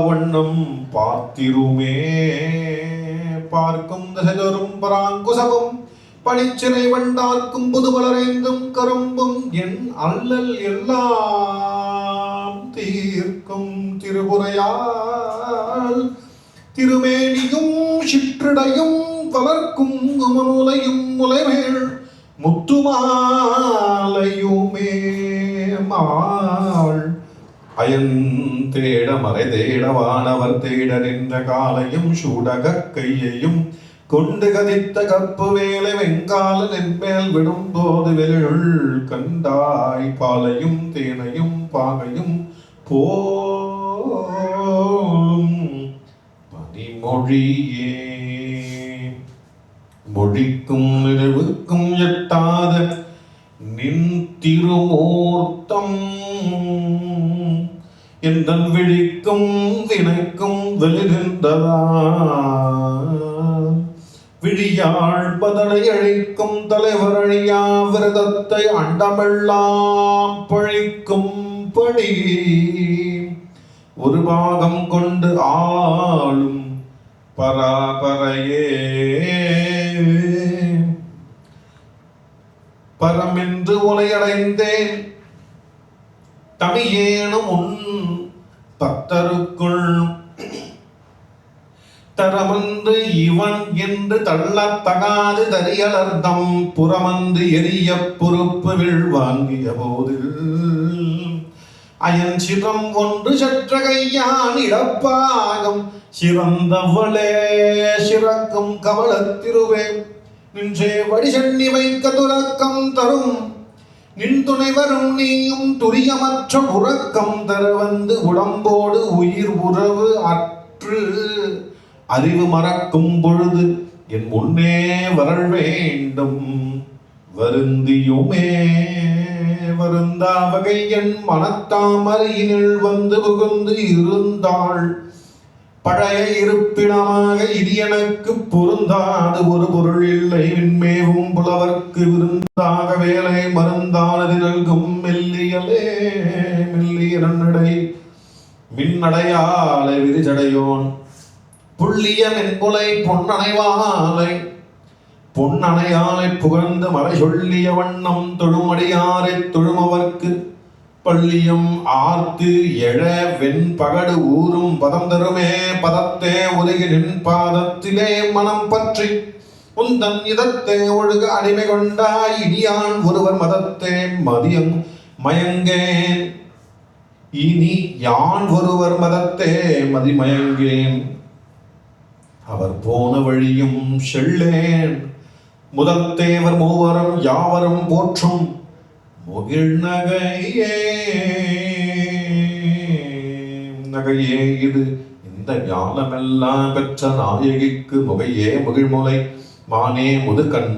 வண்ணம் பார்த்திருமே. பார்க்கும் திசைதொரும் பராங்குசமும் பனிச்சிறை வண்டார்க்கும் புதுமலரைந்தும் கரும்பும் என் அல்லல் எல்லாம் தீர்க்கும் திருபுரையால் திருமேனியும் சிற்றிடையும் வளர்க்கும் உமமுலையும் முலைமேல் முத்துமாலையுமே. மாள் அயன் தேட மறை தேட வானவர் தேட நின்ற காலையும் சூடக கையையும் கொண்டு கதித்த கற்பு வேலை வெங்கால நென்மேல் விடும்போது வெளியுள் கண்டாய் பாலையும் தேனையும் பாகையும் போலும் பனிமொழியே. மொழிக்கும் நினைவுக்கும் எட்டாத நின் திருமூர்த்தம் எந்தன் விழிக்கும் வினைக்கும் வெளிகின்றதா விழியாள் பதனை அழிக்கும் தலைவர் அழியா விரதத்தை அண்டமெல்லாம் பழிக்கும் படி ஒரு பாகம் கொண்டு ஆளும் பராபரையே. பரமென்று உலையடைந்தேன் தமியேனும் உன் பக்தருக்குள் தரமன்று இவன் என்று தள்ளத்தகாது தரியலர்தம் புறமன்று எரிய பொறுப்பு விழ்வாங்கிய போதில் அயன் சிரம் ஒன்று சற்ற கையான் இடப்பாகம் சிறந்தவளே சிறக்கும் கமலத்திருவே நின்றே வடிசண்ணி வைக்க துறக்கம் தரும் நின் துணைவரும் நீயும் துரியமற்ற உறக்கம் தர வந்து உடம்போடு உயிர் உறவு அற்று அறிவு மறக்கும் பொழுது என் முன்னே வரல் வேண்டும் வருந்தியுமே. வருந்தா வகை என் மனத்தாமரையினில் வந்து புகுந்து இருந்தாள் பழைய இருப்பிடமாக இது எனக்கு பொருந்தாது ஒரு பொருள் இல்லை விண்மேவும் புலவர்க்கு விருந்தாக வேலை மருந்தானது நல்கும் மெல்லியலே மெல்லியனடை மின்னடையாலை விரிச்சடையோன் புள்ளிய மென்புலை பொன்னணைவாலை பொன்னணையாலை புகழ்ந்து மறை சொல்லிய வண்ணம் தொழுமடியாரை தொழுமவர்க்கு பள்ளியும் ஆர்த்து எழ வெண் பகடு ஊரும் பதம் தருமே. பதத்தே உலகின் பாதத்திலே மனம் பற்றி உந்தன் இதத்தே ஒழுக அடிமை கொண்டாய் இனியான் ஒருவர் மதத்தே மதியம் மயங்கேன் இனி யான் ஒருவர் மதத்தே மதிமயங்கேன் அவர் போன வழியும் செல்லேன் முதல் தேவர் மூவரும் யாவரும் போற்றும் முகிழ் நகையே. நகையே இது இந்த ஞானமெல்லாம் பெற்ற நாயகிக்கு முகையே முகிழ்முலை மானே முதுகண்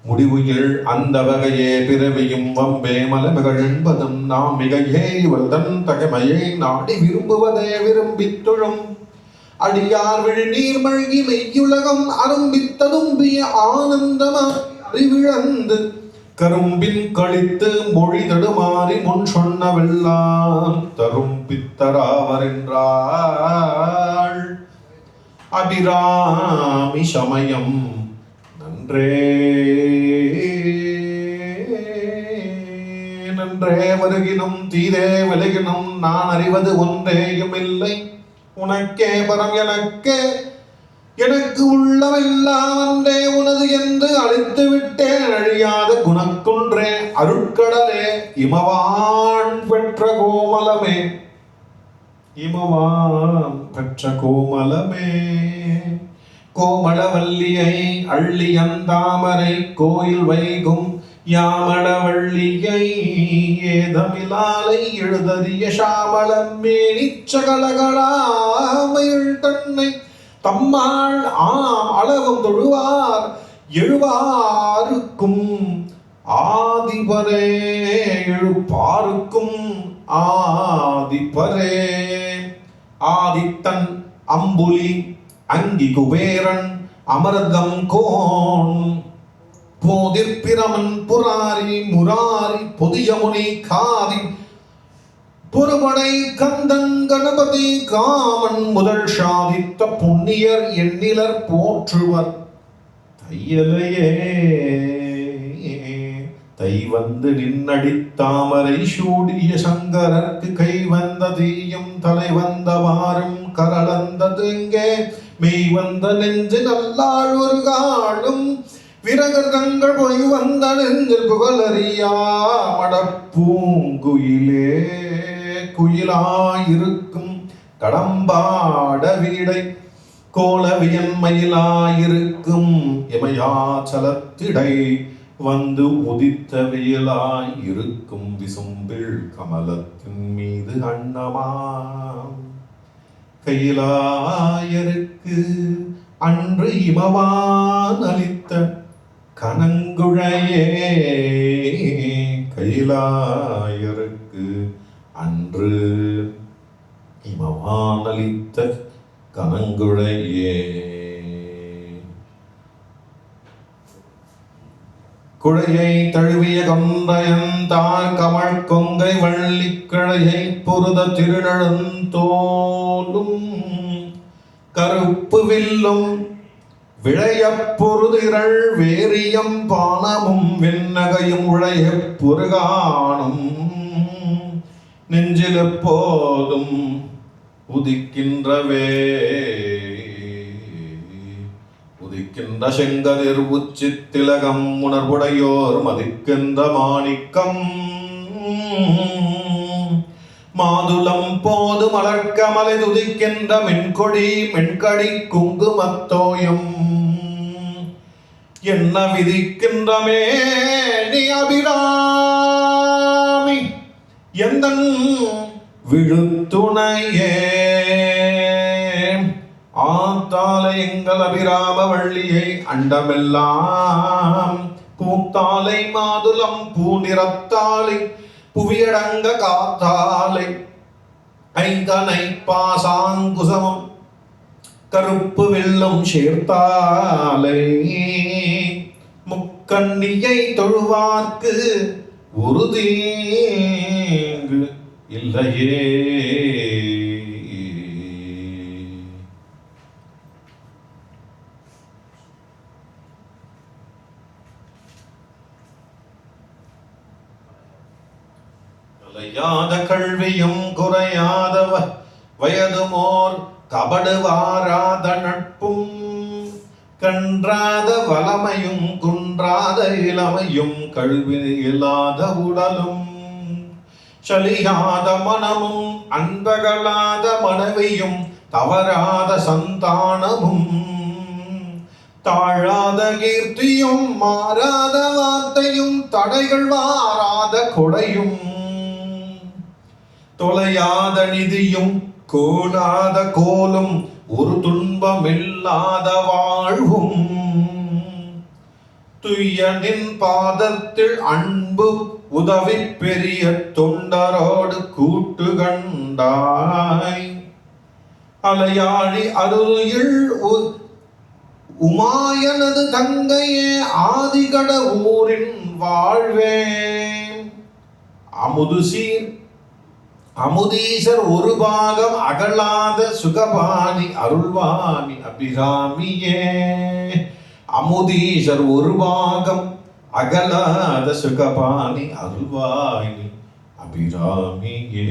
முடிவுயில் அந்த வகையே பிறவியும் வம்பே மலமகள் என்பதும் நாம் மிகையே இவள் தன் தகைமையை நாடி விரும்புவதே விரும்பித் தொழும் அடியார் விழி நீர் மழ்கி மெய்யுலகம் அரும்பித்ததும்பிய ஆனந்தமா அறிவிழந்து கரும்பின் கழித்து மொழி தடுமாறி முன் சொன்னவெல்லாம் தரும் பித்தராவரென்றாள் அபிராமி சமயம் நன்றே நன்றே வருகினும் தீதே விலகினும் நான் அறிவது ஒன்றேயும் இல்லை உனக்கே பரம் எனக்கு உள்ளவெல்லாம் அன்றே உனது என்று அழைத்து விட்டேன் அழியாத குணக்குன்றே அருட்கடலே இமவான் பெற்ற கோமலமே இமவான் பெற்ற கோமலமே. கோமளவல்லியை அள்ளியந்தாமரை கோயில் வைகும் யாமளவள்ளியை ஏதமிலாலை எழுதறிய சாமளம் மேனிச்சகலகளாமையுள் தன்னை தம்மாள் ஆம் அளவும் தொழுவார் எழுவாருக்கும் ஆதிபரே எழுப்பாருக்கும் ஆதிபரே. ஆதித்தன் அம்புலி அங்கி குபேரன் அமர்தம் கோன் போதிற்பிரமன் புராரி முராரி பொதியமுனி காதி பொறுபடை கந்தன் கணபதி காமன் முதல் சாதித்த புண்ணியர் எண்ணிலர் போற்றுவர் தையலையே தை வந்து நின்னடித்தாமரை சூடிய சங்கரர்க்கு கை வந்த தீயும் தலை வந்தவாறும் கரளந்தது இங்கே மெய் வந்த நெஞ்சு நல்லாள் ஒரு காடும் விரகங்கள் பொய் வந்த நெஞ்சில் புகழறியா மடப்பூங்குயிலே குயிலாயிருக்கும் கடம்பாட வீடை கோலவியன் மயிலாயிருக்கும் இமயாச்சலத்திடை வந்து உதித்த வேலாயிருக்கும் விசும்பில் கமலத்தின் மீது அன்னமாம் கையிலாயருக்கு அன்று இமவான் அளித்த கனங்குழையே கையிலாயருக்கு அன்று இமவான் அளித்த கனங்குழையே குழையை தழுவிய கொன்றையந்தார் கமழ் கொங்கை வள்ளி கிழையை பொருத திருநழுந்தோலும் கருப்பு வில்லும் விளைய பொருதிரள் வேரியம் பானமும் வெண்ணகையும் உழைய பொருகானும் நெஞ்சில் எப்போதும் உதிக்கின்றவே உதிக்கின்ற செங்கதிர் உச்சி திலகம் உணர்வுடையோர் மதிக்கின்ற மாணிக்கம் மாதுளம் போது மலர்க்க மலை துதிக்கின்ற மென்கொடி மென்கடி குங்குமத்தோயம் என்ன விதிக்கின்ற மேனி அபிராமி எந்தன் விழுத்துணையே ஆத்தாலை எங்கள் அபிராம வள்ளியை அண்டமெல்லாம் பூத்தாலை மாதுளம் பூநிறத்தாலை புவியடங்க காத்தாலை ஐந்தனை பாசாங்குசமம் கருப்பு வெள்ளம் சேர்த்தாலை முக்கண்ணியை தொழுவார்க்கு ஒரு தீங்கு இல்லையே கலையாத கல்வியும் குறையாத வயதுமோர் கபடுவாராத நட்பும் கன்றாத வளமையும் குன்றாத இளமையும் கல்வி இல்லாத உடலும் சலியாத மனமும் அன்பகலாத மனைவியும் தவறாத சந்தானமும் தாழாத கீர்த்தியும் மாறாத வார்த்தையும் தடைகள் வாராத கொடையும் தொலையாத நிதியும் கோலாத கோலும் ஒரு துன்பமில்லாத வாழ்வும் துய்யனின் பாதத்தில் அன்பு உதவி பெரிய தொண்டரோடு கூட்டு கண்டாய் அலையாழி அருளில் உமாயனது தங்கையே ஆதிகட ஊரின் வாழ்வே அமுதுசீர் அமுதீசர் ஒரு பாகம் அகலாத சுகபாணி அருள்வாணி அபிராமியே அமுதீசர் ஒரு பாகம் அகலாத சுகபாணி அருள்வாணி அபிராமியே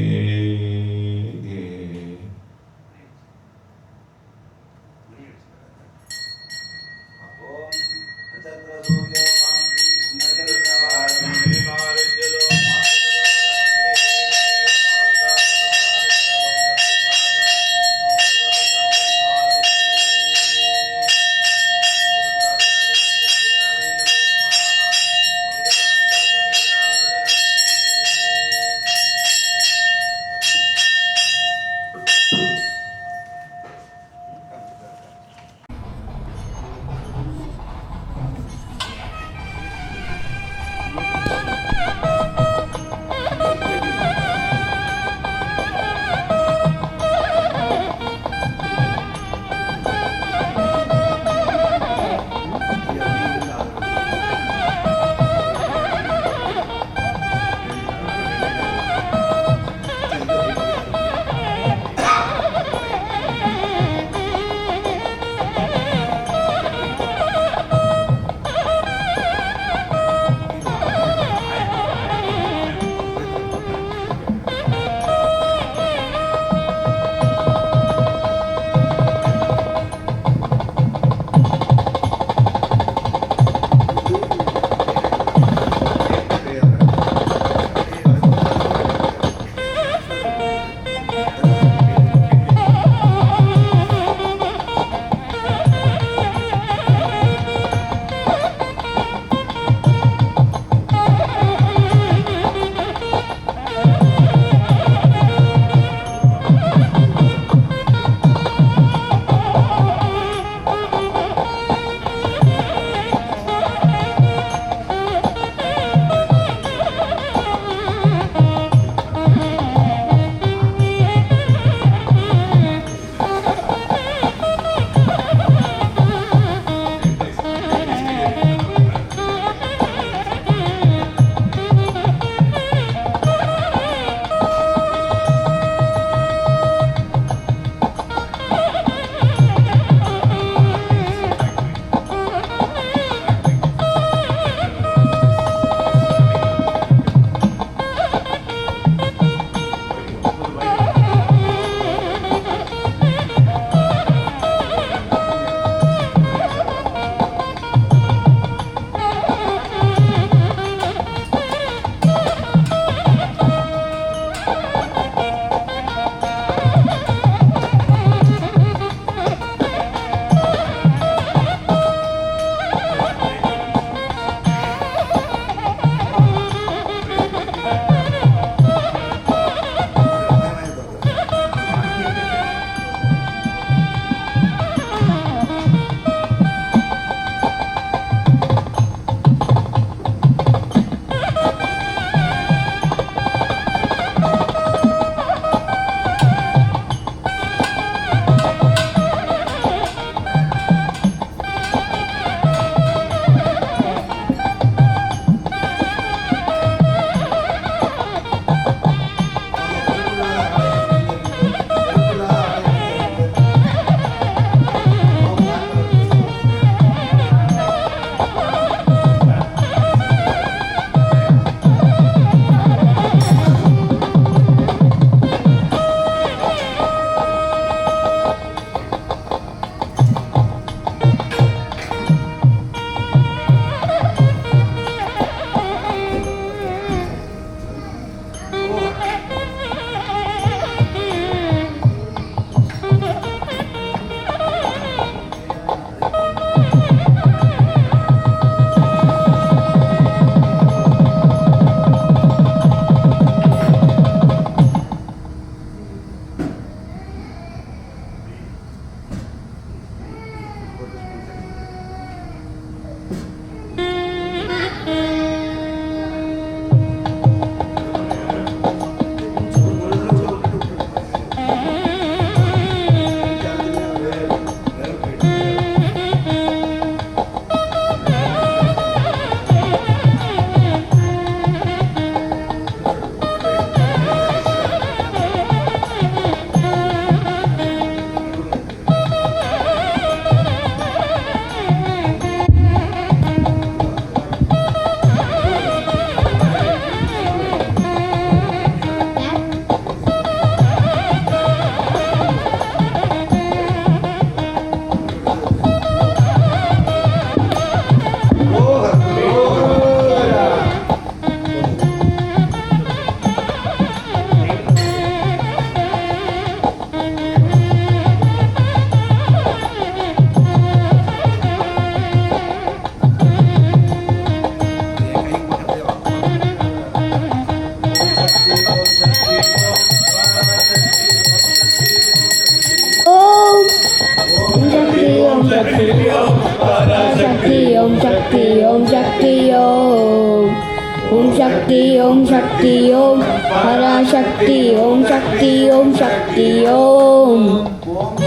शक्ति ओम शक्ति ओम पराशक्ति ओम शक्ति ओम शक्ति ओम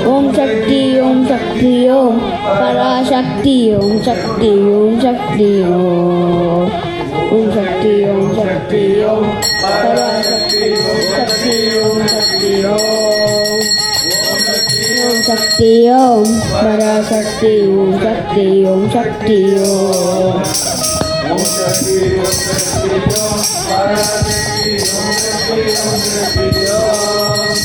ओम शक्ति ओम शक्ति ओम पराशक्ति ओम शक्ति ओम शक्ति ओम शक्ति ओम शक्ति ओम पराशक्ति ओम शक्ति ओम शक्ति ओम शक्ति ओम पराशक्ति ओम शक्ति ओम शक्ति ओम ओम शक्ति ओम शक्ति ओम पराशक्ति ओम शक्ति ओम शक्ति ओम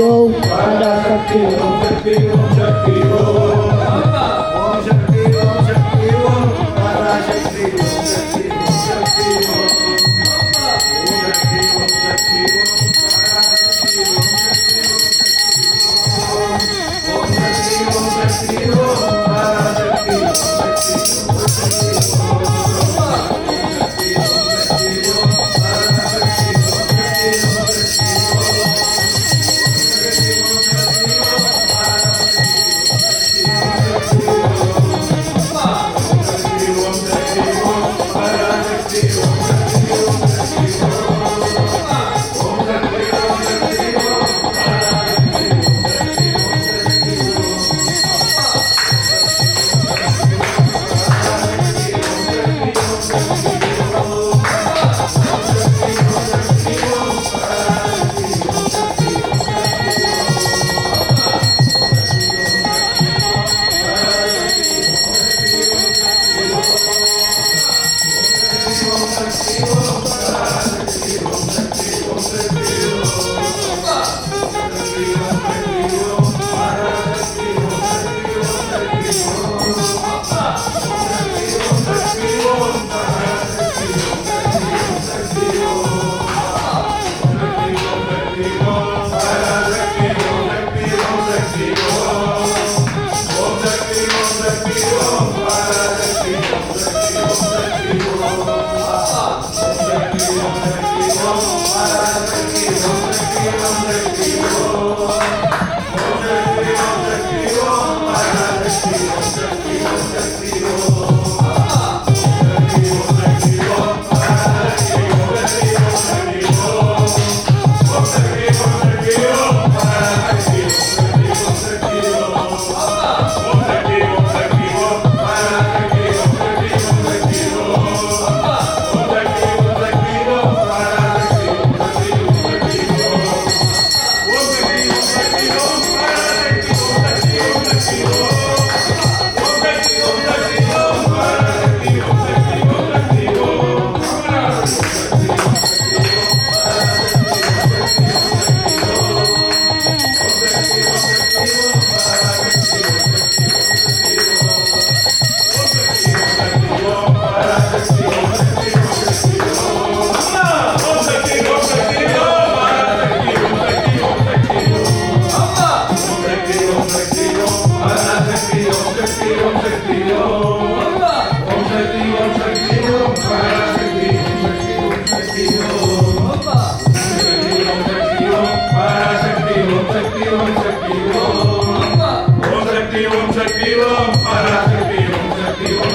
Om Parashakti Om Shakti Om Shakti Om Shakti Om Shakti Om Parashakti Om Shakti Om Shakti Om Shakti Om Shakti Om Parashakti Om Shakti Om Shakti Om Shakti Om Parashakti Om शक्ति ओम पराशक्ति ओम शक्ति ओम